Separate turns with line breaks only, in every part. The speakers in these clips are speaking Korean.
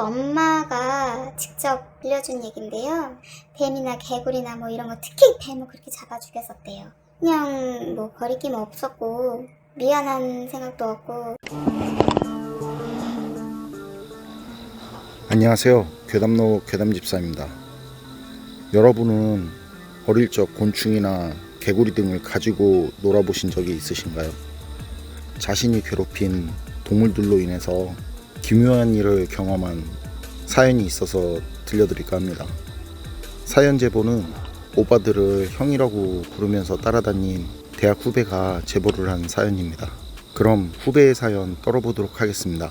엄마가 직접 들려준 얘긴데요. 뱀이나 개구리나 뭐 이런 거, 특히 뱀을 그렇게 잡아 죽였었대요. 그냥 뭐 거리낌 없었고 미안한 생각도 없고.
안녕하세요. 괴담로 괴담집사입니다. 여러분은 어릴 적 곤충이나 개구리 등을 가지고 놀아보신 적이 있으신가요? 자신이 괴롭힌 동물들로 인해서 기묘한 일을 경험한 사연이 있어서 들려드릴까 합니다. 사연 제보는 오빠들을 형이라고 부르면서 따라다닌 대학 후배가 제보를 한 사연입니다. 그럼 후배의 사연 떨어보도록 하겠습니다.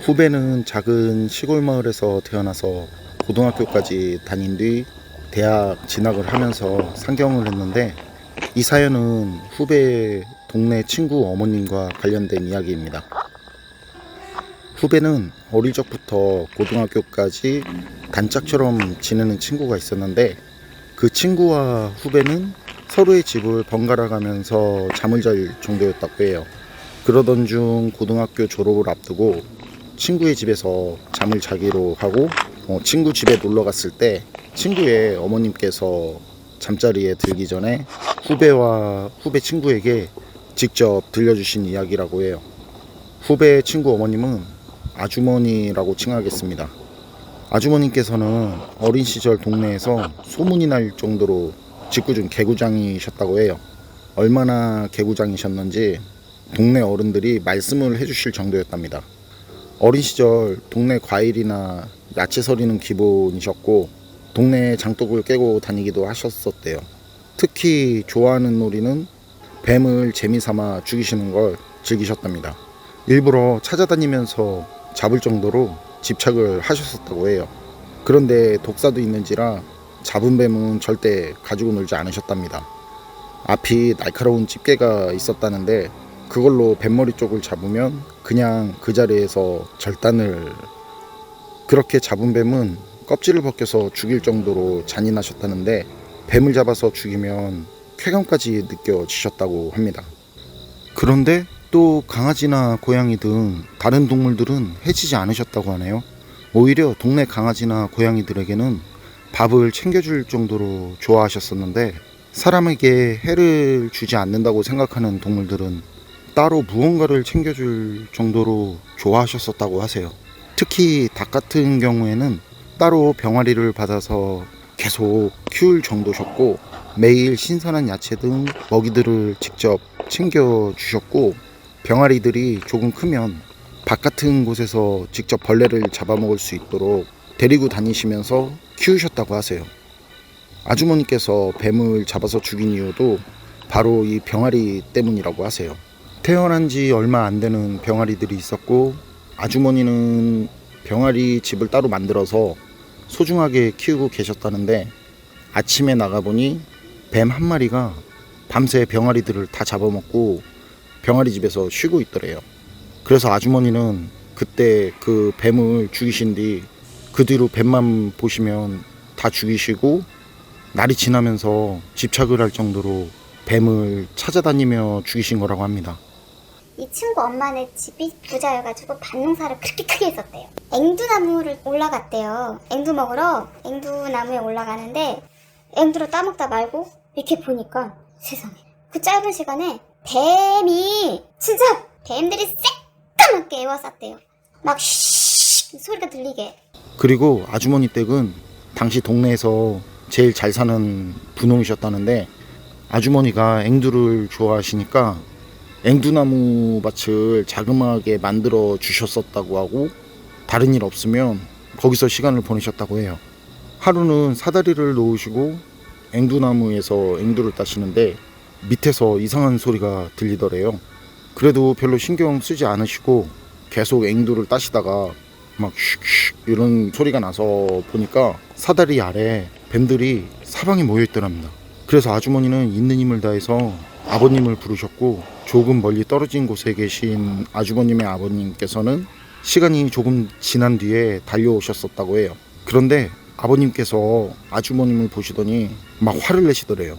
후배는 작은 시골 마을에서 태어나서 고등학교까지 다닌 뒤 대학 진학을 하면서 상경을 했는데, 이 사연은 후배의 동네 친구 어머님과 관련된 이야기입니다. 후배는 어릴 적부터 고등학교까지 단짝처럼 지내는 친구가 있었는데, 그 친구와 후배는 서로의 집을 번갈아 가면서 잠을 잘 정도였다고 해요. 그러던 중 고등학교 졸업을 앞두고 친구의 집에서 잠을 자기로 하고 친구 집에 놀러 갔을 때 친구의 어머님께서 잠자리에 들기 전에 후배 친구에게 직접 들려주신 이야기라고 해요. 후배 친구 어머님은 아주머니라고 칭하겠습니다. 아주머님께서는 어린 시절 동네에서 소문이 날 정도로 직구준 개구장이셨다고 해요. 얼마나 개구장이셨는지 동네 어른들이 말씀을 해주실 정도였답니다. 어린 시절 동네 과일이나 야채 서리는 기본이셨고, 동네 장독을 깨고 다니기도 하셨었대요. 특히 좋아하는 놀이는 뱀을 재미삼아 죽이시는 걸 즐기셨답니다. 일부러 찾아다니면서 잡을 정도로 집착을 하셨었다고 해요. 그런데 독사도 있는지라 잡은 뱀은 절대 가지고 놀지 않으셨답니다. 앞이 날카로운 집게가 있었다는데 그걸로 뱀머리 쪽을 잡으면 그냥 그 자리에서 절단을. 그렇게 잡은 뱀은 껍질을 벗겨서 죽일 정도로 잔인하셨다는데, 뱀을 잡아서 죽이면 쾌감까지 느껴지셨다고 합니다. 그런데 또 강아지나 고양이 등 다른 동물들은 해치지 않으셨다고 하네요. 오히려 동네 강아지나 고양이들에게는 밥을 챙겨줄 정도로 좋아하셨었는데, 사람에게 해를 주지 않는다고 생각하는 동물들은 따로 무언가를 챙겨줄 정도로 좋아하셨었다고 하세요. 특히 닭 같은 경우에는 따로 병아리를 받아서 계속 키울 정도셨고, 매일 신선한 야채 등 먹이들을 직접 챙겨주셨고, 병아리들이 조금 크면 밭 같은 곳에서 직접 벌레를 잡아먹을 수 있도록 데리고 다니시면서 키우셨다고 하세요. 아주머니께서 뱀을 잡아서 죽인 이유도 바로 이 병아리 때문이라고 하세요. 태어난 지 얼마 안 되는 병아리들이 있었고, 아주머니는 병아리 집을 따로 만들어서 소중하게 키우고 계셨다는데, 아침에 나가보니 뱀 한 마리가 밤새 병아리들을 다 잡아먹고 병아리 집에서 쉬고 있더래요. 그래서 아주머니는 그때 그 뱀을 죽이신 뒤 그 뒤로 뱀만 보시면 다 죽이시고, 날이 지나면서 집착을 할 정도로 뱀을 찾아다니며 죽이신 거라고 합니다.
이 친구 엄마네 집이 부자여가지고 밭농사를 그렇게 크게 했었대요. 앵두나무를 올라갔대요. 앵두 먹으러 앵두나무에 올라가는데 앵두를 따먹다 말고 이렇게 보니까 세상에, 그 짧은 시간에 뱀이 진짜 뱀들이 새까맣게 에워쌌대요. 막 쉬 소리가 들리게.
그리고 아주머니 댁은 당시 동네에서 제일 잘 사는 분홍이셨다는데, 아주머니가 앵두를 좋아하시니까 앵두나무 밭을 자그마하게 만들어 주셨었다고 하고, 다른 일 없으면 거기서 시간을 보내셨다고 해요. 하루는 사다리를 놓으시고 앵두나무에서 앵두를 따시는데 밑에서 이상한 소리가 들리더래요. 그래도 별로 신경 쓰지 않으시고 계속 앵두를 따시다가 막 슉슉 이런 소리가 나서 보니까 사다리 아래 뱀들이 사방에 모여 있더랍니다. 그래서 아주머니는 있는 힘을 다해서 아버님을 부르셨고, 조금 멀리 떨어진 곳에 계신 아주버님의 아버님께서는 시간이 조금 지난 뒤에 달려오셨었다고 해요. 그런데 아버님께서 아주머님을 보시더니 막 화를 내시더래요.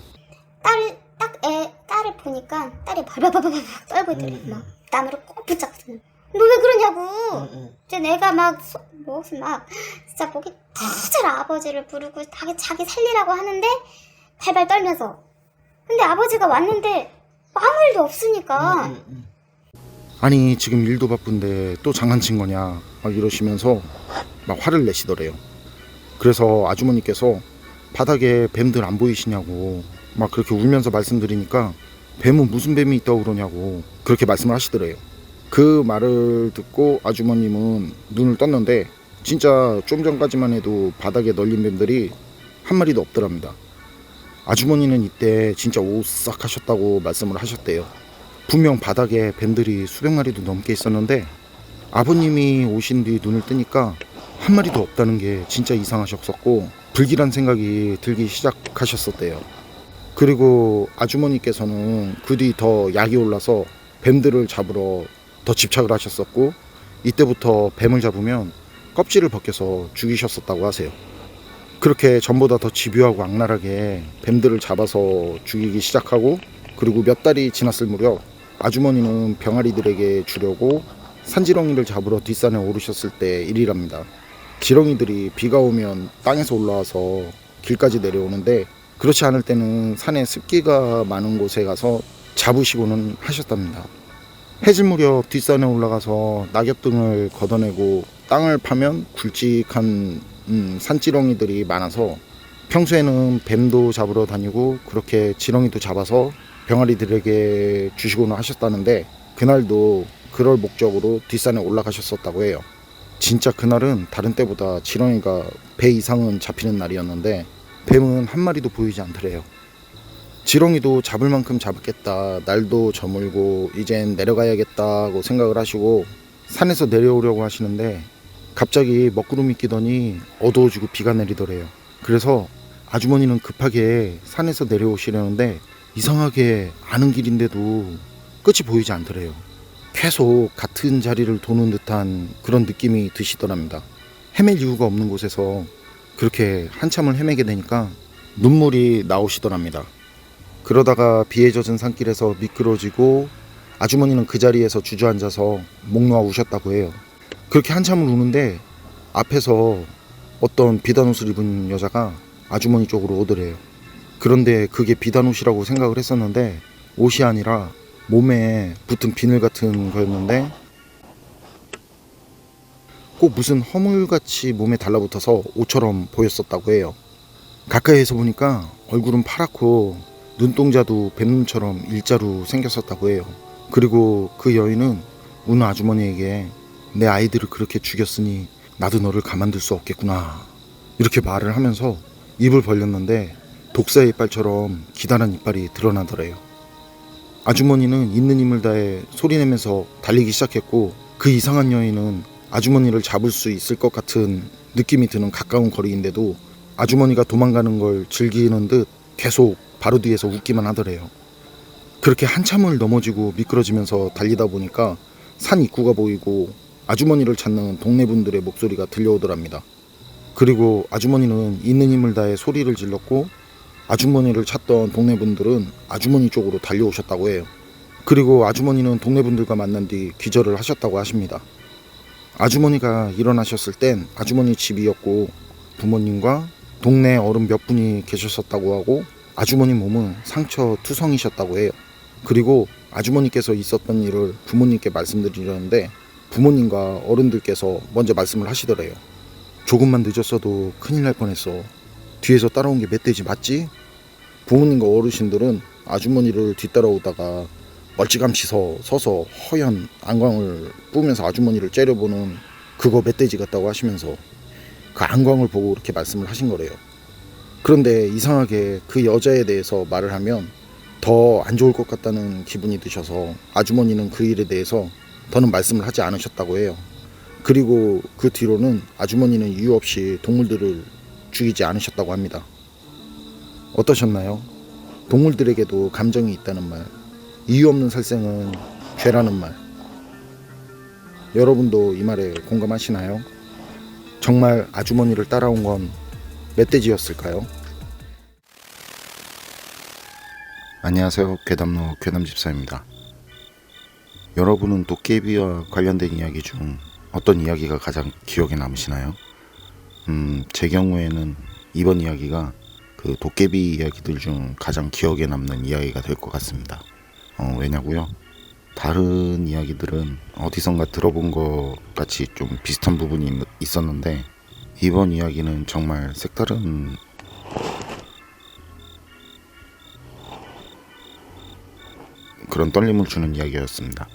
딸을 보니까 보니까 딸이 발발발발 떨고 있더래. 막 나무를 꼭 붙잡고. 너 왜 그러냐고. 이제 내가 막 진짜 목이 터져라. 아버지를 부르고 자기 살리라고 하는데 발발 떨면서. 근데 아버지가 왔는데 아무 일도 없으니까.
아니 지금 일도 바쁜데 또 장난친 거냐 막 이러시면서 막 화를 내시더래요. 그래서 아주머니께서 바닥에 뱀들 안 보이시냐고 막 그렇게 울면서 말씀드리니까 뱀은 무슨 뱀이 있다고 그러냐고 그렇게 말씀을 하시더래요. 그 말을 듣고 아주머님은 눈을 떴는데 진짜 좀 전까지만 해도 바닥에 널린 뱀들이 한 마리도 없더랍니다. 아주머니는 이때 진짜 오싹 하셨다고 말씀을 하셨대요. 분명 바닥에 뱀들이 수백 마리도 넘게 있었는데 아버님이 오신 뒤 눈을 뜨니까 한 마리도 없다는 게 진짜 이상하셨었고 불길한 생각이 들기 시작하셨었대요. 그리고 아주머니께서는 그 뒤 더 약이 올라서 뱀들을 잡으러 더 집착을 하셨었고 이때부터 뱀을 잡으면 껍질을 벗겨서 죽이셨었다고 하세요. 그렇게 전보다 더 집요하고 악랄하게 뱀들을 잡아서 죽이기 시작하고 그리고 몇 달이 지났을 무렵 아주머니는 병아리들에게 주려고 산지렁이를 잡으러 뒷산에 오르셨을 때 일이랍니다. 지렁이들이 비가 오면 땅에서 올라와서 길까지 내려오는데 그렇지 않을 때는 산에 습기가 많은 곳에 가서 잡으시고는 하셨답니다. 해질 무렵 뒷산에 올라가서 낙엽등을 걷어내고 땅을 파면 굵직한 산지렁이들이 많아서 평소에는 뱀도 잡으러 다니고 그렇게 지렁이도 잡아서 병아리들에게 주시고는 하셨다는데 그날도 그럴 목적으로 뒷산에 올라가셨었다고 해요. 진짜 그날은 다른 때보다 지렁이가 배 이상은 잡히는 날이었는데 뱀은 한 마리도 보이지 않더래요. 지렁이도 잡을 만큼 잡았겠다. 날도 저물고 이젠 내려가야겠다고 생각을 하시고 산에서 내려오려고 하시는데 갑자기 먹구름이 끼더니 어두워지고 비가 내리더래요. 그래서 아주머니는 급하게 산에서 내려오시려는데 이상하게 아는 길인데도 끝이 보이지 않더래요. 계속 같은 자리를 도는 듯한 그런 느낌이 드시더랍니다. 헤맬 이유가 없는 곳에서 그렇게 한참을 헤매게 되니까 눈물이 나오시더랍니다. 그러다가 비에 젖은 산길에서 미끄러지고 아주머니는 그 자리에서 주저앉아서 목 놓아 우셨다고 해요. 그렇게 한참을 우는데 앞에서 어떤 비단 옷을 입은 여자가 아주머니 쪽으로 오더래요. 그런데 그게 비단 옷이라고 생각을 했었는데 옷이 아니라 몸에 붙은 비늘 같은 거였는데 꼭 무슨 허물같이 몸에 달라붙어서 옷처럼 보였었다고 해요. 가까이에서 보니까 얼굴은 파랗고 눈동자도 뱀눈처럼 일자로 생겼었다고 해요. 그리고 그 여인은 우는 아주머니에게 내 아이들을 그렇게 죽였으니 나도 너를 가만둘 수 없겠구나 이렇게 말을 하면서 입을 벌렸는데 독사의 이빨처럼 기다란 이빨이 드러나더래요. 아주머니는 있는 힘을 다해 소리내면서 달리기 시작했고 그 이상한 여인은 아주머니를 잡을 수 있을 것 같은 느낌이 드는 가까운 거리인데도 아주머니가 도망가는 걸 즐기는 듯 계속 바로 뒤에서 웃기만 하더래요. 그렇게 한참을 넘어지고 미끄러지면서 달리다 보니까 산 입구가 보이고 아주머니를 찾는 동네 분들의 목소리가 들려오더랍니다. 그리고 아주머니는 있는 힘을 다해 소리를 질렀고 아주머니를 찾던 동네 분들은 아주머니 쪽으로 달려오셨다고 해요. 그리고 아주머니는 동네 분들과 만난 뒤 기절을 하셨다고 하십니다. 아주머니가 일어나셨을 땐 아주머니 집이었고 부모님과 동네 어른 몇 분이 계셨었다고 하고 아주머니 몸은 상처 투성이셨다고 해요. 그리고 아주머니께서 있었던 일을 부모님께 말씀드리려는데 부모님과 어른들께서 먼저 말씀을 하시더래요. 조금만 늦었어도 큰일 날 뻔했어. 뒤에서 따라온 게 멧돼지 맞지? 부모님과 어르신들은 아주머니를 뒤따라오다가 멀찌감치 서서 허연 안광을 뿌면서 아주머니를 째려보는 그거 멧돼지 같다고 하시면서 그 안광을 보고 이렇게 말씀을 하신 거래요. 그런데 이상하게 그 여자에 대해서 말을 하면 더 안 좋을 것 같다는 기분이 드셔서 아주머니는 그 일에 대해서 더는 말씀을 하지 않으셨다고 해요. 그리고 그 뒤로는 아주머니는 이유 없이 동물들을 죽이지 않으셨다고 합니다. 어떠셨나요? 동물들에게도 감정이 있다는 말, 이유 없는 살생은 죄라는 말. 여러분도 이 말에 공감하시나요? 정말 아주머니를 따라온 건 멧돼지였을까요? 안녕하세요. 괴담로 괴담집사입니다. 여러분은 도깨비와 관련된 이야기 중 어떤 이야기가 가장 기억에 남으시나요? 제 경우에는 이번 이야기가 그 도깨비 이야기들 중 가장 기억에 남는 이야기가 될 것 같습니다. 왜냐고요? 다른 이야기들은 어디선가 들어본 것 같이 좀 비슷한 부분이 있었는데 이번 이야기는 정말 색다른 그런 떨림을 주는 이야기였습니다.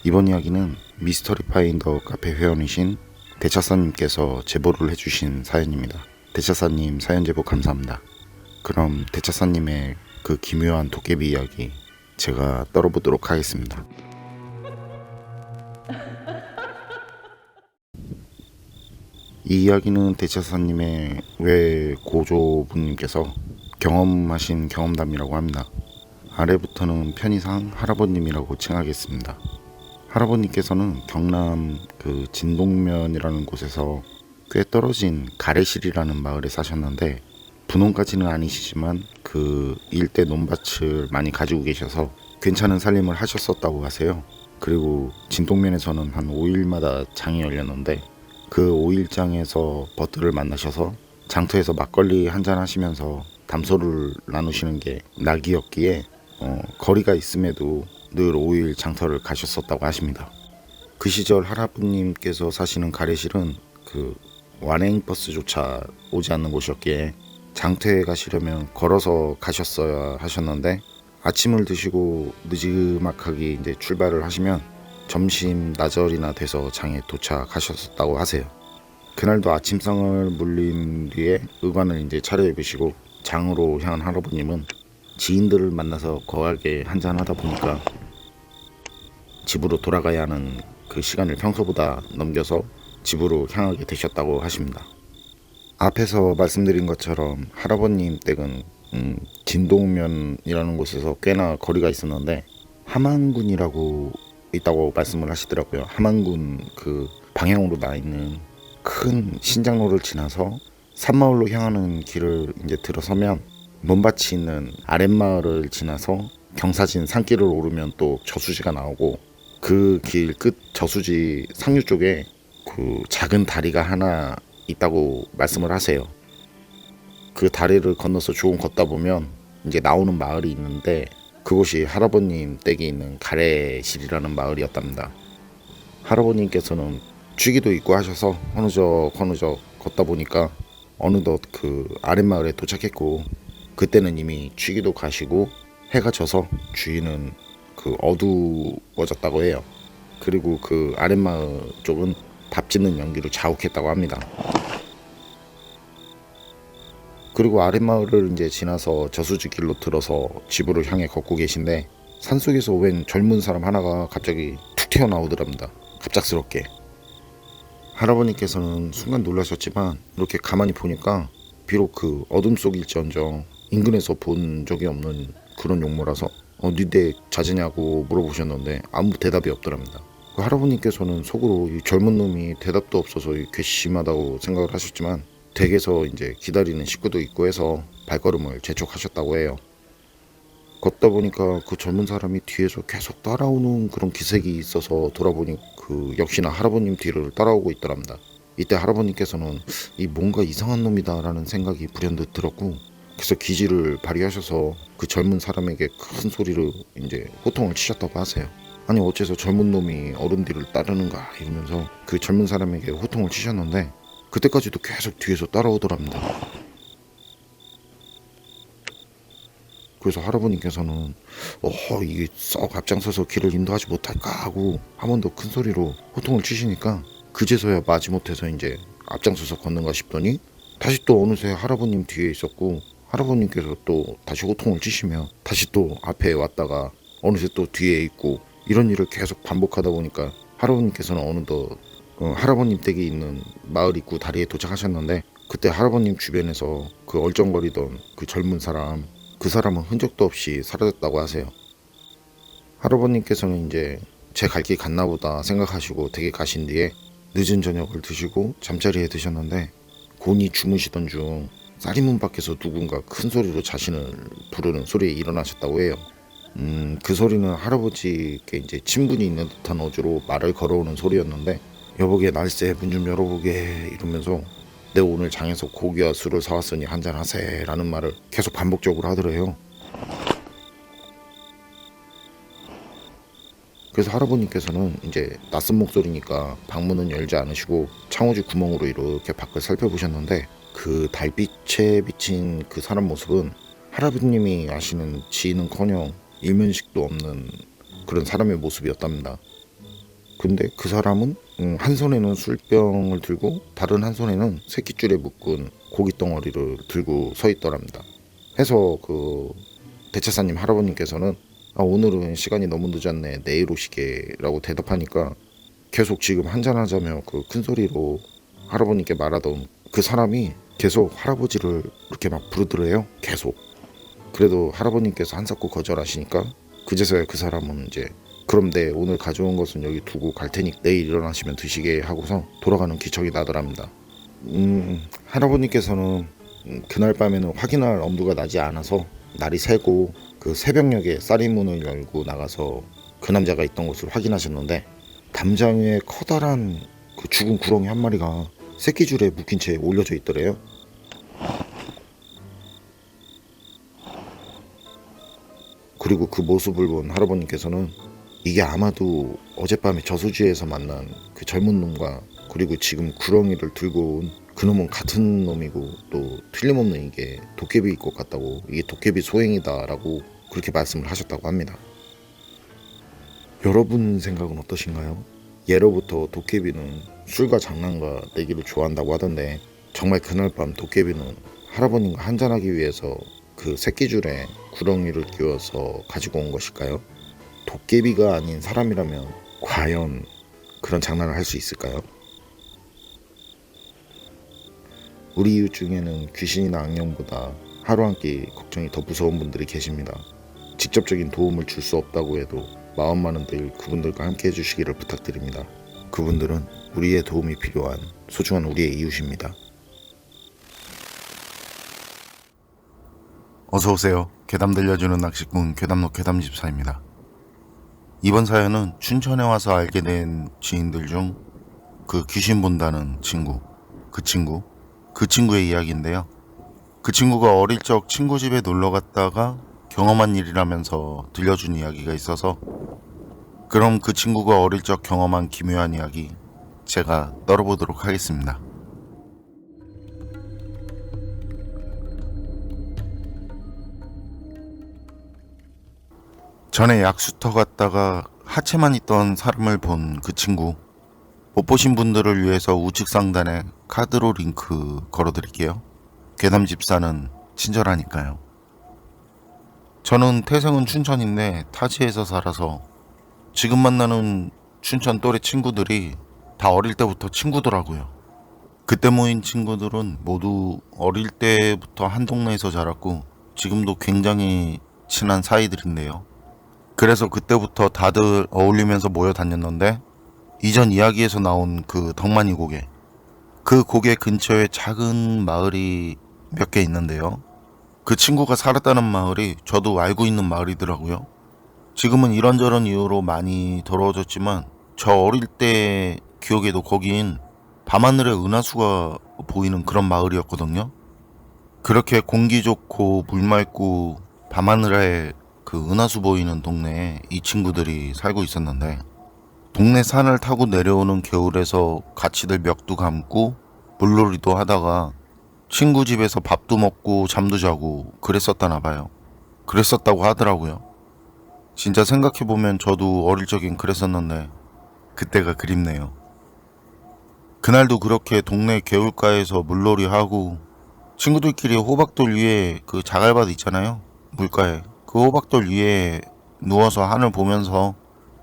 이번 이야기는 미스터리 파인더 카페 회원이신 대차사님께서 제보를 해주신 사연입니다. 대차사님 사연 제보 감사합니다. 그럼 대차사님의 그 기묘한 도깨비 이야기 제가 떨어보도록 하겠습니다. 이 이야기는 대차사님의 외고조부님께서 경험하신 경험담이라고 합니다. 아래부터는 편의상 할아버님이라고 칭하겠습니다. 할아버님께서는 경남 그 진동면이라는 곳에서 꽤 떨어진 가래실이라는 마을에 사셨는데 분홍까지는 아니시지만 그 일대 논밭을 많이 가지고 계셔서 괜찮은 살림을 하셨었다고 하세요. 그리고 진동면에서는 한 5일마다 장이 열렸는데 그 5일장에서 버들을 만나셔서 장터에서 막걸리 한잔 하시면서 담소를 나누시는 게 낙이었기에 거리가 있음에도 늘 5일 장터를 가셨었다고 하십니다. 그 시절 할아버님께서 사시는 가래실은 그 완행버스조차 오지 않는 곳이었기에 장터에 가시려면 걸어서 가셨어야 하셨는데 아침을 드시고 느지막하게 이제 출발을 하시면 점심 나절이나 돼서 장에 도착하셨었다고 하세요. 그날도 아침상을 물린 뒤에 의관을 이제 차려입으시고 장으로 향한 할아버님은 지인들을 만나서 거하게 한잔하다 보니까 집으로 돌아가야 하는 그 시간을 평소보다 넘겨서 집으로 향하게 되셨다고 하십니다. 앞에서 말씀드린 것처럼 할아버님 댁은 진동면이라는 곳에서 꽤나 거리가 있었는데 함안군이라고 있다고 말씀을 하시더라고요. 함안군 그 방향으로 나 있는 큰 신장로를 지나서 산마을로 향하는 길을 이제 들어서면 논밭이 있는 아랫마을을 지나서 경사진 산길을 오르면 또 저수지가 나오고 그 길 끝 저수지 상류 쪽에 그 작은 다리가 하나 있다고 말씀을 하세요. 그 다리를 건너서 조금 걷다 보면 이제 나오는 마을이 있는데 그곳이 할아버님 댁에 있는 가래실이라는 마을이었답니다. 할아버님께서는 취기도 있고 하셔서 허느적 걷다 보니까 어느덧 그 아랫마을에 도착했고 그때는 이미 취기도 가시고 해가 져서 주위는 그 어두워졌다고 해요. 그리고 그 아랫마을 쪽은 답 짓는 연기로 자욱했다고 합니다. 그리고 아랫마을을 이제 지나서 저수지 길로 들어서 집으로 향해 걷고 계신데 산속에서 웬 젊은 사람 하나가 갑자기 툭 튀어나오더랍니다. 갑작스럽게. 할아버님께서는 순간 놀라셨지만 이렇게 가만히 보니까 비록 그 어둠 속일지언정 인근에서 본 적이 없는 그런 용모라서 니 댁 잦으냐고 물어보셨는데 아무 대답이 없더랍니다. 그 할아버님께서는 속으로 이 젊은 놈이 대답도 없어서 괘씸하다고 생각을 하셨지만 댁에서 이제 기다리는 식구도 있고 해서 발걸음을 재촉하셨다고 해요. 걷다 보니까 그 젊은 사람이 뒤에서 계속 따라오는 그런 기색이 있어서 돌아보니 그 역시나 할아버님 뒤를 따라오고 있더랍니다. 이때 할아버님께서는 이 뭔가 이상한 놈이다 라는 생각이 불현듯 들었고 그래서 기지를 발휘하셔서 그 젊은 사람에게 큰 소리로 이제 호통을 치셨다고 하세요. 아니 어째서 젊은 놈이 어른 뒤를 따르는가 이러면서 그 젊은 사람에게 호통을 치셨는데 그때까지도 계속 뒤에서 따라오더랍니다. 그래서 할아버님께서는 이게 썩 앞장서서 길을 인도하지 못할까 하고 한 번 더 큰 소리로 호통을 치시니까 그제서야 마지못해서 이제 앞장서서 걷는가 싶더니 다시 또 어느새 할아버님 뒤에 있었고 할아버님께서 또 다시 호통을 치시며 다시 또 앞에 왔다가 어느새 또 뒤에 있고 이런 일을 계속 반복하다 보니까 할아버님께서는 어느덧 할아버님 댁에 있는 마을 입구 다리에 도착하셨는데 그때 할아버님 주변에서 그 얼쩡거리던 그 젊은 사람 그 사람은 흔적도 없이 사라졌다고 하세요. 할아버님께서는 이제 제 갈 길 갔나 보다 생각하시고 댁에 가신 뒤에 늦은 저녁을 드시고 잠자리에 드셨는데 곤히 주무시던 중 쌀이문 밖에서 누군가 큰 소리로 자신을 부르는 소리에 일어나셨다고 해요. 그 소리는 할아버지께 이제 친분이 있는 듯한 어조로 말을 걸어오는 소리였는데, 여보게 날쌔 문 좀 열어보게 이러면서 내 오늘 장에서 고기와 술을 사왔으니 한잔하세 라는 말을 계속 반복적으로 하더래요. 그래서 할아버님께서는 이제 낯선 목소리니까 방문은 열지 않으시고 창호지 구멍으로 이렇게 밖을 살펴보셨는데, 그 달빛에 비친 그 사람 모습은 할아버님이 아시는 지인은커녕 일면식도 없는 그런 사람의 모습이었답니다. 근데 그 사람은 한 손에는 술병을 들고 다른 한 손에는 새끼줄에 묶은 고기 덩어리를 들고 서 있더랍니다. 해서 그 대차사님 할아버님께서는 오늘은 시간이 너무 늦었네, 내일 오시게 라고 대답하니까 계속 지금 한잔하자며 그 큰 소리로 할아버님께 말하던 그 사람이 계속 할아버지를 이렇게 막 부르더래요. 계속. 그래도 할아버님께서 한사코 거절하시니까 그제서야 그 사람은 이제 그럼 내 오늘 가져온 것은 여기 두고 갈 테니 내일 일어나시면 드시게 하고서 돌아가는 기척이 나더랍니다. 할아버님께서는 그날 밤에는 확인할 엄두가 나지 않아서 날이 새고 그 새벽녘에 쌀이문을 열고 나가서 그 남자가 있던 것을 확인하셨는데, 담장 위에 커다란 그 죽은 구렁이 한 마리가 새끼줄에 묶인 채 올려져 있더래요. 그리고 그 모습을 본 할아버님께서는 이게 아마도 어젯밤에 저수지에서 만난 그 젊은 놈과 그리고 지금 구렁이를 들고 온 그놈은 같은 놈이고 또 틀림없는 이게 도깨비일 것 같다고, 이게 도깨비 소행이다라고 그렇게 말씀을 하셨다고 합니다. 여러분 생각은 어떠신가요? 예로부터 도깨비는 술과 장난과 내기를 좋아한다고 하던데, 정말 그날 밤 도깨비는 할아버님과 한잔하기 위해서 그 새끼줄에 구렁이를 끼워서 가지고 온 것일까요? 도깨비가 아닌 사람이라면 과연 그런 장난을 할 수 있을까요? 우리 이웃 중에는 귀신이나 악령보다 하루 한 끼 걱정이 더 무서운 분들이 계십니다. 직접적인 도움을 줄 수 없다고 해도 마음만은 늘 그분들과 함께 해주시기를 부탁드립니다. 그분들은 우리의 도움이 필요한 소중한 우리의 이웃입니다.
어서오세요. 괴담 들려주는 낚시꾼 괴담로 괴담집사입니다. 이번 사연은 춘천에 와서 알게 된 지인들 중 그 귀신 본다는 친구, 그 친구의 이야기인데요. 그 친구가 어릴 적 친구 집에 놀러 갔다가 경험한 일이라면서 들려준 이야기가 있어서, 그럼 그 친구가 어릴 적 경험한 기묘한 이야기 제가 떨어보도록 하겠습니다. 전에 약수터 갔다가 하체만 있던 사람을 본 그 친구, 못 보신 분들을 위해서 우측 상단에 카드로 링크 걸어드릴게요. 괴담집사는 친절하니까요. 저는 태생은 춘천인데 타지에서 살아서 지금 만나는 춘천 또래 친구들이 다 어릴 때부터 친구더라고요. 그때 모인 친구들은 모두 어릴 때부터 한 동네에서 자랐고 지금도 굉장히 친한 사이들인데요. 그래서 그때부터 다들 어울리면서 모여 다녔는데, 이전 이야기에서 나온 그 덕만이 고개, 그 고개 근처에 작은 마을이 몇 개 있는데요. 그 친구가 살았다는 마을이 저도 알고 있는 마을이더라고요. 지금은 이런저런 이유로 많이 더러워졌지만 저 어릴 때 기억에도 거긴 밤하늘에 은하수가 보이는 그런 마을이었거든요. 그렇게 공기 좋고 물 맑고 밤하늘에 그 은하수 보이는 동네에 이 친구들이 살고 있었는데, 동네 산을 타고 내려오는 겨울에서 같이들 멱도 감고 물놀이도 하다가 친구 집에서 밥도 먹고 잠도 자고 그랬었다나 봐요. 그랬었다고 하더라고요. 진짜 생각해보면 저도 어릴 적엔 그랬었는데 그때가 그립네요. 그날도 그렇게 동네 개울가에서 물놀이 하고 친구들끼리 호박돌 위에 그 자갈밭 있잖아요, 물가에. 그 호박돌 위에 누워서 하늘 보면서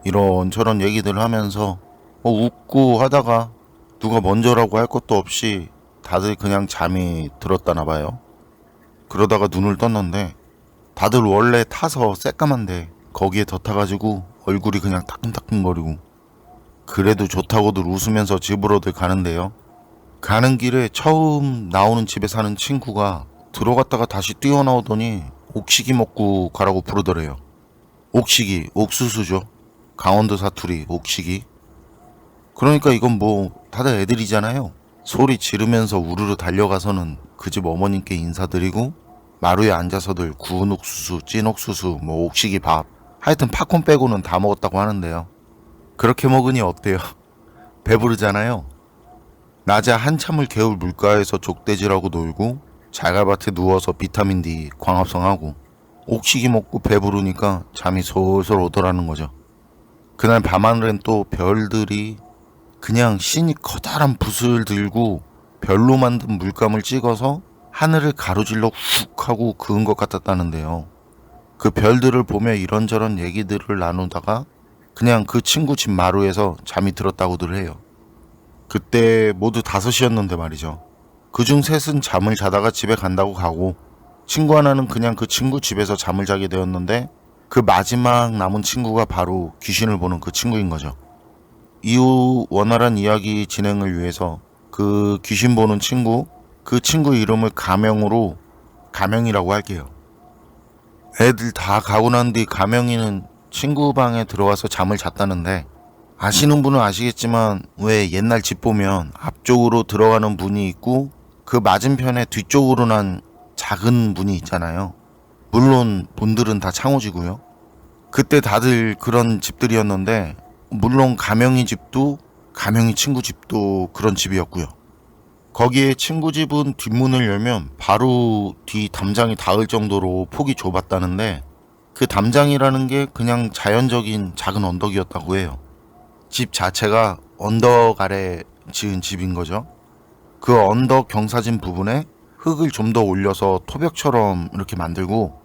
이런저런 얘기들 하면서 웃고 하다가 누가 먼저라고 할 것도 없이 다들 그냥 잠이 들었다나 봐요. 그러다가 눈을 떴는데 다들 원래 타서 새까만데 거기에 더 타가지고 얼굴이 그냥 따끔따끔거리고, 그래도 좋다고들 웃으면서 집으로들 가는데요. 가는 길에 처음 나오는 집에 사는 친구가 들어갔다가 다시 뛰어나오더니 옥시기 먹고 가라고 부르더래요. 옥시기, 옥수수죠. 강원도 사투리 옥시기. 그러니까 이건 뭐 다들 애들이잖아요. 소리 지르면서 우르르 달려가서는 그 집 어머님께 인사드리고 마루에 앉아서들 구운 옥수수, 찐 옥수수, 뭐 옥시기 밥, 하여튼 팝콘 빼고는 다 먹었다고 하는데요. 그렇게 먹으니 어때요? 배부르잖아요. 낮에 한참을 개울 물가에서 족대질하고 놀고 자갈밭에 누워서 비타민 D 광합성하고 옥시기 먹고 배부르니까 잠이 솔솔 오더라는 거죠. 그날 밤하늘엔 또 별들이 그냥 신이 커다란 붓을 들고 별로 만든 물감을 찍어서 하늘을 가로질러 훅 하고 그은 것 같았다는데요. 그 별들을 보며 이런저런 얘기들을 나누다가 그냥 그 친구 집 마루에서 잠이 들었다고들 해요. 그때 모두 5이었는데 말이죠. 그중 셋은 잠을 자다가 집에 간다고 가고 친구 하나는 그냥 그 친구 집에서 잠을 자게 되었는데 그 마지막 남은 친구가 바로 귀신을 보는 그 친구인 거죠. 이후 원활한 이야기 진행을 위해서 그 귀신 보는 친구, 그 친구 이름을 가명으로 가명이라고 할게요. 애들 다 가고 난 뒤 가명이는 친구 방에 들어와서 잠을 잤다는데 아시는 분은 아시겠지만 왜 옛날 집 보면 앞쪽으로 들어가는 문이 있고 그 맞은편에 뒤쪽으로 난 작은 문이 있잖아요. 물론 문들은 다 창호지고요. 그때 다들 그런 집들이었는데 물론 가명이 집도 가명이 친구 집도 그런 집이었고요. 거기에 친구 집은 뒷문을 열면 바로 뒤 담장이 닿을 정도로 폭이 좁았다는데 그 담장이라는 게 그냥 자연적인 작은 언덕이었다고 해요. 집 자체가 언덕 아래 지은 집인 거죠. 그 언덕 경사진 부분에 흙을 좀 더 올려서 토벽처럼 이렇게 만들고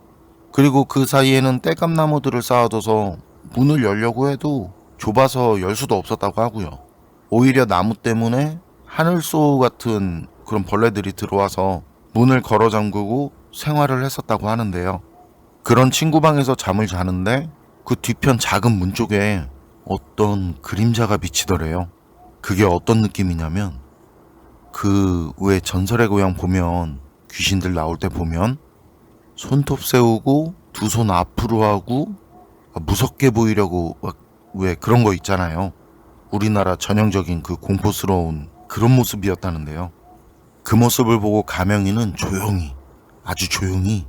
그리고 그 사이에는 땔감나무들을 쌓아둬서 문을 열려고 해도 좁아서 열 수도 없었다고 하고요. 오히려 나무 때문에 하늘소 같은 그런 벌레들이 들어와서 문을 걸어 잠그고 생활을 했었다고 하는데요. 그런 친구 방에서 잠을 자는데 그 뒤편 작은 문 쪽에 어떤 그림자가 비치더래요. 그게 어떤 느낌이냐면 그 왜 전설의 고향 보면 귀신들 나올 때 보면 손톱 세우고 두 손 앞으로 하고 무섭게 보이려고 왜 그런 거 있잖아요. 우리나라 전형적인 그 공포스러운 그런 모습이었다는데요. 그 모습을 보고 가명이는 조용히 아주 조용히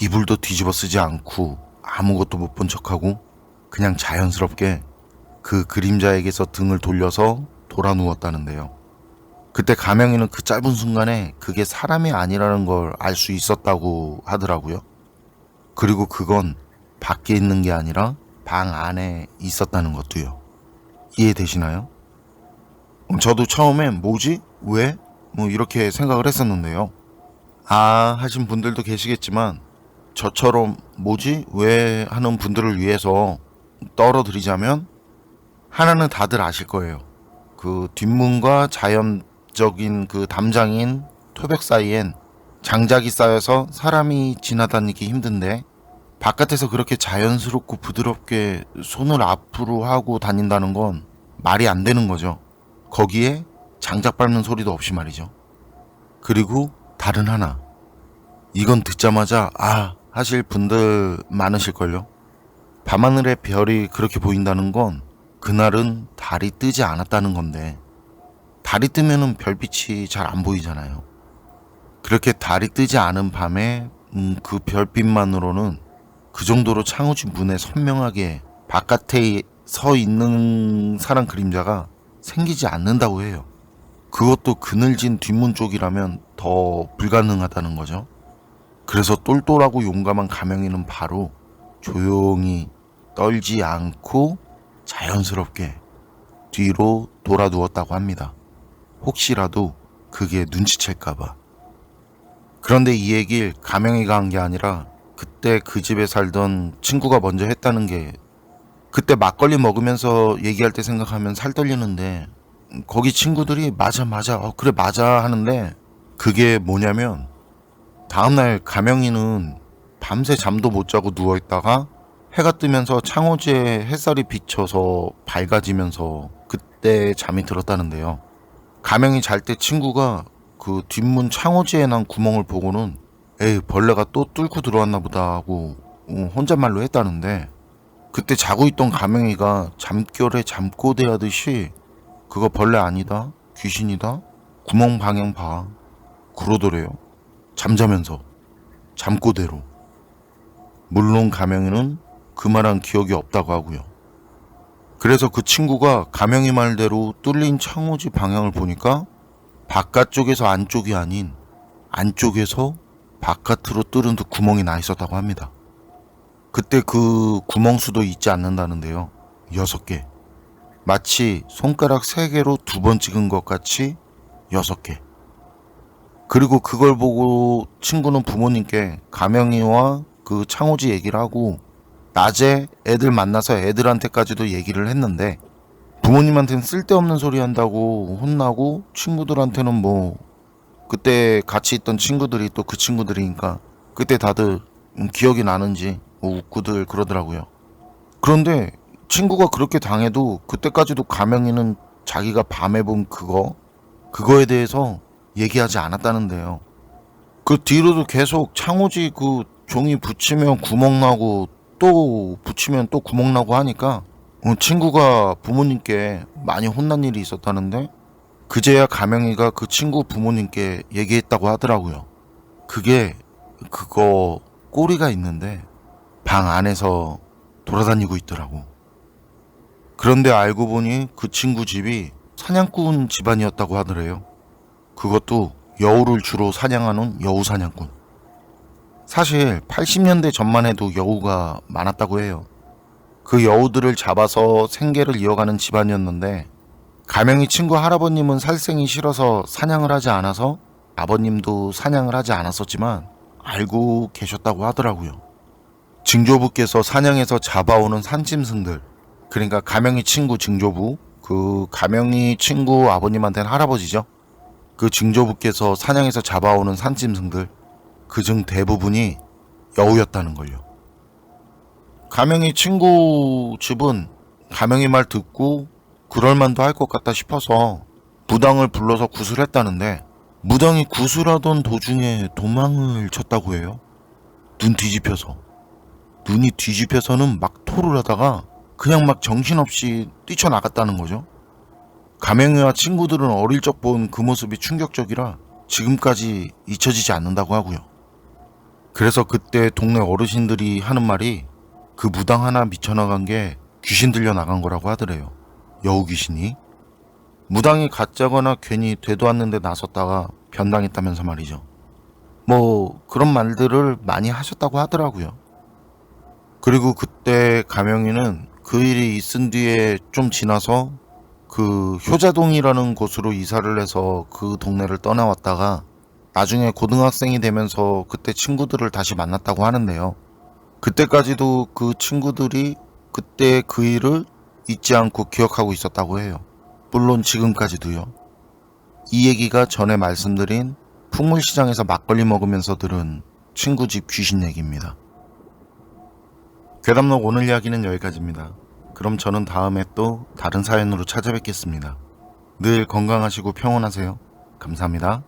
이불도 뒤집어 쓰지 않고 아무것도 못 본 척하고 그냥 자연스럽게 그 그림자에게서 등을 돌려서 돌아 누웠다는데요. 그때 가명이는 그 짧은 순간에 그게 사람이 아니라는 걸 알 수 있었다고 하더라고요. 그리고 그건 밖에 있는 게 아니라 방 안에 있었다는 것도요. 이해되시나요? 저도 처음엔 뭐지? 왜? 뭐 이렇게 생각을 했었는데요. 아 하신 분들도 계시겠지만 저처럼 뭐지? 왜? 하는 분들을 위해서 떨어드리자면 하나는 다들 아실 거예요. 그 뒷문과 자연적인 그 담장인 토벽 사이엔 장작이 쌓여서 사람이 지나다니기 힘든데 바깥에서 그렇게 자연스럽고 부드럽게 손을 앞으로 하고 다닌다는 건 말이 안 되는 거죠. 거기에 장작 밟는 소리도 없이 말이죠. 그리고 다른 하나. 이건 듣자마자 아 하실 분들 많으실걸요. 밤하늘에 별이 그렇게 보인다는 건 그날은 달이 뜨지 않았다는 건데 달이 뜨면은 별빛이 잘 안 보이잖아요. 그렇게 달이 뜨지 않은 밤에 그 별빛만으로는 그 정도로 창호지 문에 선명하게 바깥에 서 있는 사람 그림자가 생기지 않는다고 해요. 그것도 그늘진 뒷문 쪽이라면 더 불가능하다는 거죠. 그래서 똘똘하고 용감한 가명이는 바로 조용히 떨지 않고 자연스럽게 뒤로 돌아 누웠다고 합니다. 혹시라도 그게 눈치챌까봐. 그런데 이 얘기를 가명이가 한 게 아니라 그때 그 집에 살던 친구가 먼저 했다는 게 그때 막걸리 먹으면서 얘기할 때 생각하면 살 떨리는데 거기 친구들이 맞아 그래 맞아 하는데 그게 뭐냐면 다음날 가명이는 밤새 잠도 못 자고 누워있다가 해가 뜨면서 창호지에 햇살이 비쳐서 밝아지면서 그때 잠이 들었다는데요. 가명이 잘 때 친구가 그 뒷문 창호지에 난 구멍을 보고는 에이 벌레가 또 뚫고 들어왔나 보다 하고 혼잣말로 했다는데, 그때 자고 있던 가명이가 잠결에 잠꼬대하듯이 그거 벌레 아니다, 귀신이다, 구멍 방향 봐 그러더래요. 잠자면서 잠꼬대로. 물론 가명이는 그 말한 기억이 없다고 하고요. 그래서 그 친구가 가명이 말대로 뚫린 창호지 방향을 보니까 바깥쪽에서 안쪽이 아닌 안쪽에서 바깥으로 뚫은 듯 구멍이 나 있었다고 합니다. 그때 그 구멍 수도 잊지 않는다는데요. 6개. 마치 손가락 3개로 2번 찍은 것 같이 6개. 그리고 그걸 보고 친구는 부모님께 가명이와 그 창호지 얘기를 하고 낮에 애들 만나서 애들한테까지도 얘기를 했는데, 부모님한테는 쓸데없는 소리 한다고 혼나고 친구들한테는 뭐 그때 같이 있던 친구들이 또 그 친구들이니까 그때 다들 기억이 나는지 뭐 웃고들 그러더라고요. 그런데 친구가 그렇게 당해도 그때까지도 가명이는 자기가 밤에 본 그거에 대해서 얘기하지 않았다는데요. 그 뒤로도 계속 창호지 그 종이 붙이면 구멍 나고 또 붙이면 또 구멍 나고 하니까 친구가 부모님께 많이 혼난 일이 있었다는데, 그제야 가명이가 그 친구 부모님께 얘기했다고 하더라고요. 그거 꼬리가 있는데 방 안에서 돌아다니고 있더라고. 그런데 알고 보니 그 친구 집이 사냥꾼 집안이었다고 하더래요. 그것도 여우를 주로 사냥하는 여우 사냥꾼. 사실 80년대 전만 해도 여우가 많았다고 해요. 그 여우들을 잡아서 생계를 이어가는 집안이었는데, 가명이 친구 할아버님은 살생이 싫어서 사냥을 하지 않아서 아버님도 사냥을 하지 않았었지만 알고 계셨다고 하더라고요. 증조부께서 사냥해서 잡아오는 산짐승들, 그러니까 가명이 친구 증조부, 그 가명이 친구 아버님한테는 할아버지죠. 그 증조부께서 사냥해서 잡아오는 산짐승들, 그중 대부분이 여우였다는 걸요. 가명이 친구 집은 가명이 말 듣고 그럴만도 할 것 같다 싶어서 무당을 불러서 구슬했다는데, 무당이 구슬하던 도중에 도망을 쳤다고 해요. 눈이 뒤집혀서는 막 토를 하다가 그냥 막 정신없이 뛰쳐나갔다는 거죠. 가명이와 친구들은 어릴 적 본 그 모습이 충격적이라 지금까지 잊혀지지 않는다고 하고요. 그래서 그때 동네 어르신들이 하는 말이 그 무당 하나 미쳐나간 게 귀신 들려 나간 거라고 하더래요. 여우 귀신이. 무당이 가짜거나 괜히 되도 않는데 나섰다가 변당했다면서 말이죠. 뭐 그런 말들을 많이 하셨다고 하더라고요. 그리고 그때 가명이는 그 일이 있은 뒤에 좀 지나서 그 효자동이라는 곳으로 이사를 해서 그 동네를 떠나왔다가 나중에 고등학생이 되면서 그때 친구들을 다시 만났다고 하는데요. 그때까지도 그 친구들이 그때 그 일을 잊지 않고 기억하고 있었다고 해요. 물론 지금까지도요. 이 얘기가 전에 말씀드린 풍물시장에서 막걸리 먹으면서 들은 친구 집 귀신 얘기입니다. 괴담록 오늘 이야기는 여기까지입니다. 그럼 저는 다음에 또 다른 사연으로 찾아뵙겠습니다. 늘 건강하시고 평온하세요. 감사합니다.